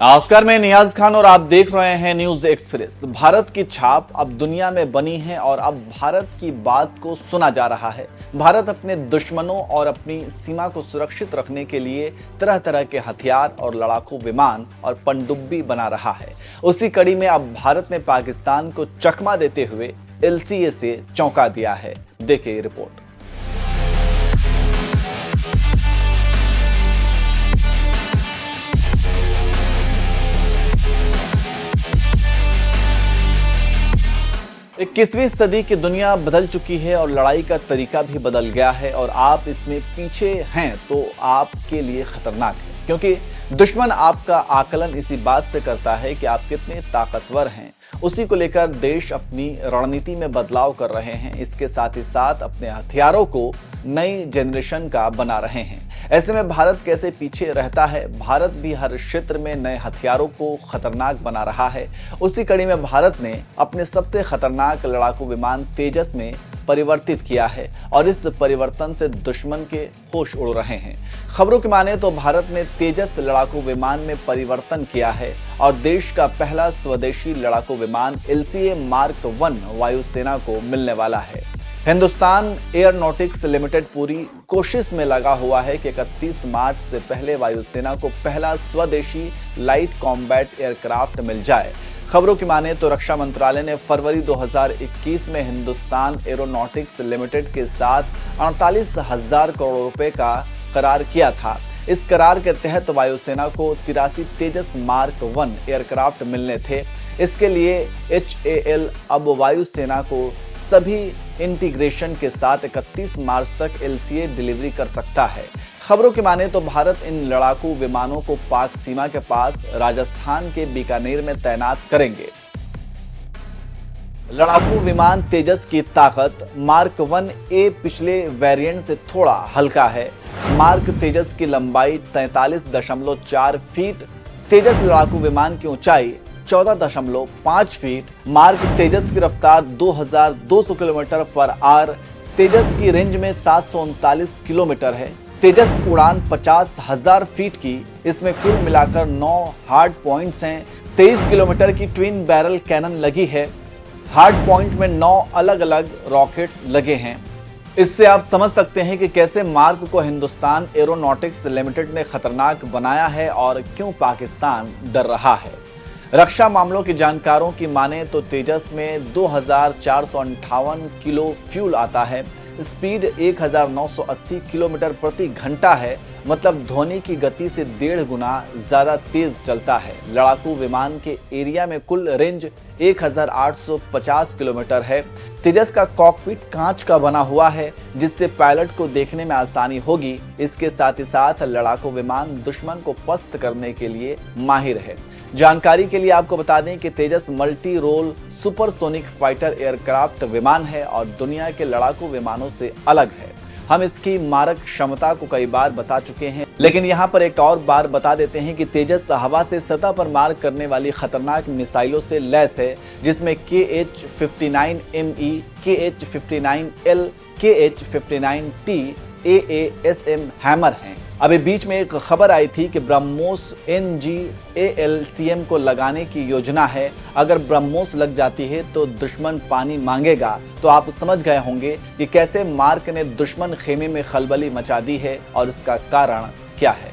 नमस्कार, मैं नियाज खान और आप देख रहे हैं न्यूज एक्सप्रेस। भारत की छाप अब दुनिया में बनी है और अब भारत की बात को सुना जा रहा है। भारत अपने दुश्मनों और अपनी सीमा को सुरक्षित रखने के लिए तरह तरह के हथियार और लड़ाकू विमान और पनडुब्बी बना रहा है। उसी कड़ी में अब भारत ने पाकिस्तान को चकमा देते हुए LCA से चौंका दिया है। देखिए रिपोर्ट। इक्कीसवीं सदी की दुनिया बदल चुकी है और लड़ाई का तरीका भी बदल गया है और आप इसमें पीछे हैं तो आपके लिए खतरनाक है, क्योंकि दुश्मन आपका आकलन इसी बात से करता है कि आप कितने ताकतवर हैं। उसी को लेकर देश अपनी रणनीति में बदलाव कर रहे हैं। इसके साथ ही साथ अपने हथियारों को नई जनरेशन का बना रहे हैं। ऐसे में भारत कैसे पीछे रहता है? भारत भी हर क्षेत्र में नए हथियारों को खतरनाक बना रहा है। उसी कड़ी में भारत ने अपने सबसे खतरनाक लड़ाकू विमान तेजस में परिवर्तित किया है और इस परिवर्तन से दुश्मन के होश उड़ रहे हैं। खबरों की माने तो भारत ने तेजस लड़ाकू विमान में परिवर्तन किया है और देश का पहला स्वदेशी लड़ाकू विमान LCA मार्क 1 वायुसेना को मिलने वाला है। हिंदुस्तान एयरोनॉटिक्स लिमिटेड पूरी कोशिश में लगा हुआ है कि 31 मार्च से पहले वायुसेना को पहला स्वदेशी लाइट कॉम्बैट एयरक्राफ्ट मिल जाए। खबरों की माने तो रक्षा मंत्रालय ने फरवरी 2021 में हिंदुस्तान एयरोनॉटिक्स लिमिटेड के साथ 48,000 करोड़ रुपए का करार किया था। इस करार के तहत वायुसेना को 83 तेजस मार्क 1 एयरक्राफ्ट मिलने थे। इसके लिए HAL अब वायुसेना को सभी इंटीग्रेशन के साथ 31 मार्च तक LCA डिलीवरी कर सकता है। खबरों की माने तो भारत इन लड़ाकू विमानों को पाक सीमा के पास राजस्थान के बीकानेर में तैनात करेंगे। लड़ाकू विमान तेजस की ताकत मार्क 1A पिछले वेरिएंट से थोड़ा हल्का है। मार्क तेजस की लंबाई 43.4 फीट, तेजस लड़ाकू विमान की ऊंचाई 14.5 फीट, मार्क तेजस की रफ्तार 2200 किलोमीटर पर आवर, तेजस की रेंज में 739 किलोमीटर है। तेजस उड़ान 50,000 फीट की, इसमें कुल मिलाकर 9 हार्ड पॉइंट्स हैं। 23 किलोमीटर की ट्विन बैरल कैनन लगी है। हार्ड पॉइंट में 9 अलग अलग रॉकेट्स लगे हैं। इससे आप समझ सकते हैं कि कैसे मार्क को हिंदुस्तान एयरोनॉटिक्स लिमिटेड ने खतरनाक बनाया है और क्यों पाकिस्तान डर रहा है। रक्षा मामलों के जानकारों की माने तो तेजस में 2458 किलो फ्यूल आता है। स्पीड 1980 किलोमीटर प्रति घंटा है, मतलब ध्वनि की गति से 1.5 गुना ज्यादा तेज चलता है। लड़ाकू विमान के एरिया में कुल रेंज 1850 किलोमीटर है। तेजस का कॉकपिट कांच का बना हुआ है, जिससे पायलट को देखने में आसानी होगी। इसके साथ ही साथ लड़ाकू विमान दुश्मन को पस्त करने के लिए माहिर है। जानकारी के लिए आपको बता दें कि Tejas multi role supersonic fighter aircraft विमान है और दुनिया के लड़ाकू विमानों से अलग है। हम इसकी मारक क्षमता को कई बार बता चुके हैं, लेकिन यहाँ पर एक और बार बता देते हैं कि तेजस हवा से सतह पर मार करने वाली खतरनाक मिसाइलों से लैस है, जिसमें KH-59ME, KH-59L, KH-59T, AASM hammer हैं। अभी बीच में एक खबर आई थी कि ब्रह्मोस NGALCM को लगाने की योजना है। अगर ब्रह्मोस लग जाती है तो दुश्मन पानी मांगेगा। तो आप समझ गए होंगे कि कैसे मार्क ने दुश्मन खेमे में खलबली मचा दी है और इसका कारण क्या है।